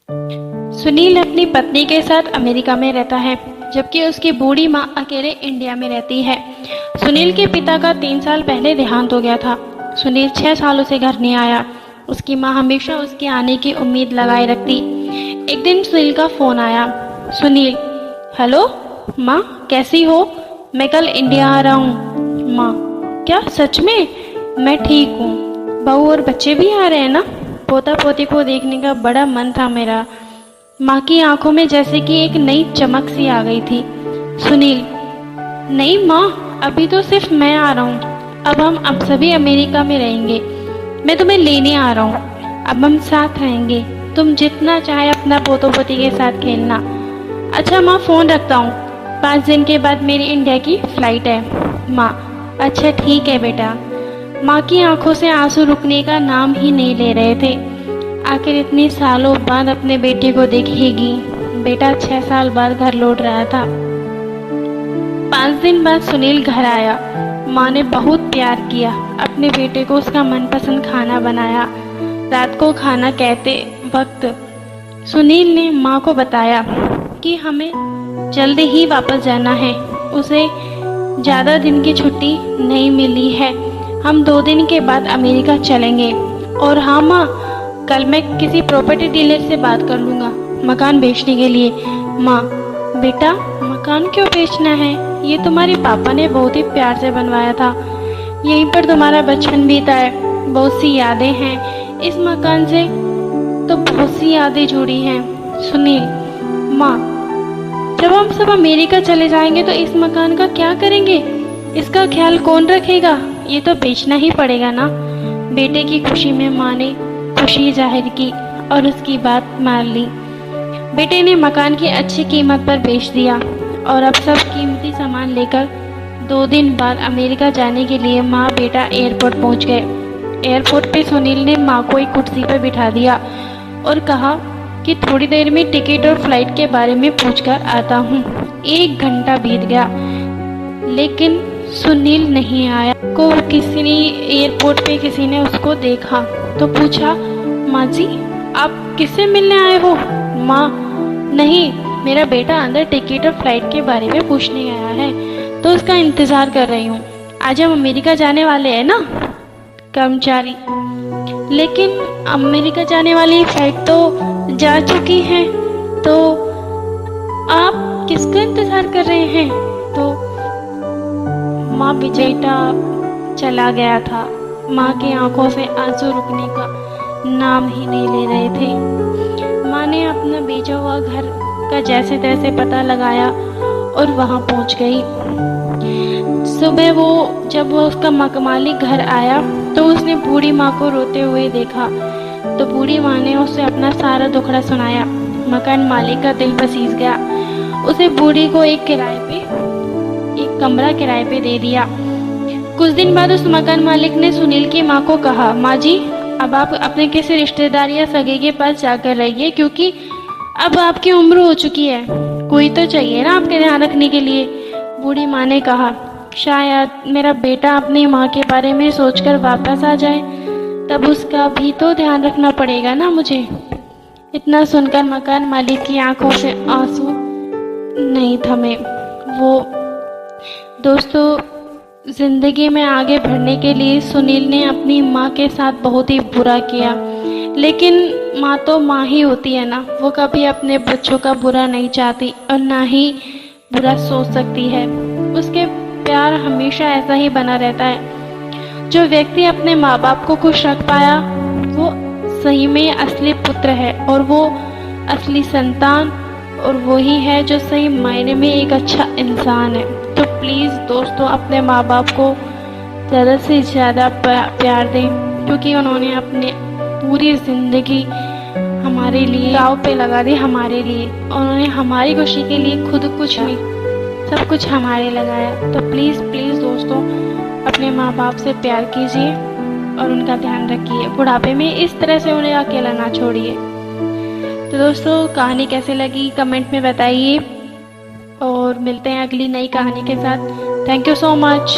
सुनील अपनी पत्नी के साथ अमेरिका में रहता है, जबकि उसकी बूढ़ी माँ अकेले इंडिया में रहती है। सुनील के पिता का 3 साल पहले देहांत हो गया था। सुनील 6 सालों से घर नहीं आया। उसकी माँ हमेशा उसके आने की उम्मीद लगाए रखती। एक दिन सुनील का फोन आया। सुनील, हेलो माँ, कैसी हो? मैं कल इंडिया आ रहा हूँ। माँ, क्या सच में? मैं ठीक हूँ। बहू और बच्चे भी आ रहे हैं ना? पोता पोती को देखने का बड़ा मन था मेरा। माँ की आंखों में जैसे कि एक नई चमक सी आ गई थी। सुनील, नहीं माँ, अभी तो सिर्फ मैं आ रहा हूँ। अब सभी अमेरिका में रहेंगे। मैं तुम्हें लेने आ रहा हूँ। अब हम साथ रहेंगे। तुम जितना चाहे अपना पोतो पोती के साथ खेलना। अच्छा माँ, फोन रखता हूँ। 5 दिन के बाद मेरी इंडिया की फ्लाइट है। माँ, अच्छा ठीक है बेटा। माँ की आंखों से आंसू रुकने का नाम ही नहीं ले रहे थे। आखिर इतने सालों बाद अपने बेटे को देखेगी। बेटा 6 साल बाद घर लौट रहा था। 5 दिन बाद सुनील घर आया। माँ ने बहुत प्यार किया। अपने बेटे को उसका मनपसंद खाना बनाया। रात को खाना कहते वक्त सुनील ने माँ को बताया कि हमें जल्दी ही वापस जाना है। उसे ज़्यादा दिन की छुट्टी नहीं मिली है। हम 2 दिन के बाद अमेरिका चलेंगे। और हाँ माँ, कल मैं किसी प्रॉपर्टी डीलर से बात कर लूँगा मकान बेचने के लिए। माँ, बेटा मकान क्यों बेचना है? ये तुम्हारे पापा ने बहुत ही प्यार से बनवाया था। यहीं पर तुम्हारा बचपन बीता है। बहुत सी यादें हैं। इस मकान से तो बहुत सी यादें जुड़ी हैं। सुनील, माँ, जब हम सब अमेरिका चले जाएंगे तो इस मकान का क्या करेंगे? इसका ख्याल कौन रखेगा? ये तो बेचना ही पड़ेगा ना। बेटे की खुशी में माँ ने खुशी जाहिर की और उसकी बात मान ली। बेटे ने मकान की अच्छी कीमत पर बेच दिया और अब सब कीमती सामान लेकर 2 दिन बाद अमेरिका जाने के लिए माँ बेटा एयरपोर्ट पहुँच गए। एयरपोर्ट पे सुनील ने माँ को एक कुर्सी पर बिठा दिया और कहा कि थोड़ी देर में टिकट और फ्लाइट के बारे में पूछकर आता हूँ। 1 घंटा बीत गया लेकिन सुनील नहीं आया। किसी ने एयरपोर्ट पे किसी ने उसको देखा तो पूछा, माँ जी, आप किससे मिलने आए हो? माँ, नहीं, मेरा बेटा अंदर टिकट और फ्लाइट के बारे में पूछने आया है तो उसका इंतजार कर रही हूँ। आज हम अमेरिका जाने वाले हैं ना? कर्मचारी, लेकिन अमेरिका जाने वाली फ्लाइट तो जा चुकी है, तो आप किसका इंतजार कर रहे हैं? तो माँ, बेटा चला गया था। माँ की आंखों से आंसू रुकने का नाम ही नहीं ले रहे थे। माँ ने अपना बेचा हुआ घर का जैसे तैसे पता लगाया और वहाँ पहुँच गई। सुबह जब वो उसका मालिक घर आया तो उसने बूढ़ी माँ को रोते हुए देखा। तो बूढ़ी माँ ने उसे अपना सारा दुखड़ा सुनाया। मकान मालिक का दिल पसीज गया। उसे बूढ़ी को एक कमरा किराए पे दे दिया। कुछ दिन बाद उस मकान मालिक ने सुनील की माँ को कहा, माँ जी, अब आप अपने किसी रिश्तेदार या सगे के पास जाकर रहिए, क्योंकि अब आपकी उम्र हो चुकी है। कोई तो चाहिए ना आपके ध्यान रखने के लिए। बूढ़ी माँ ने कहा, शायद मेरा बेटा अपनी माँ के बारे में सोचकर वापस आ जाए, तब उसका भी तो ध्यान रखना पड़ेगा ना मुझे। इतना सुनकर मकान मालिक की आंखों से आंसू नहीं थमे। दोस्तों, जिंदगी में आगे बढ़ने के लिए सुनील ने अपनी माँ के साथ बहुत ही बुरा किया, लेकिन माँ तो माँ ही होती है ना। वो कभी अपने बच्चों का बुरा नहीं चाहती और ना ही बुरा सोच सकती है। उसके प्यार हमेशा ऐसा ही बना रहता है। जो व्यक्ति अपने माँ बाप को खुश रख पाया वो सही में असली पुत्र है और वो असली संतान, और वही है जो सही मायने में एक अच्छा इंसान है। तो प्लीज़ दोस्तों, अपने माँ बाप को ज़्यादा से ज़्यादा प्यार दें, क्योंकि उन्होंने अपने पूरी ज़िंदगी हमारे लिए दांव पे लगा दी, हमारे लिए। उन्होंने हमारी खुशी के लिए खुद कुछ नहीं, सब कुछ हमारे लगाया। तो प्लीज़ दोस्तों, अपने माँ बाप से प्यार कीजिए और उनका ध्यान रखिए। बुढ़ापे में इस तरह से उन्हें अकेला ना छोड़िए। तो दोस्तों, कहानी कैसे लगी कमेंट में बताइए और मिलते हैं अगली नई कहानी के साथ। Thank you so much.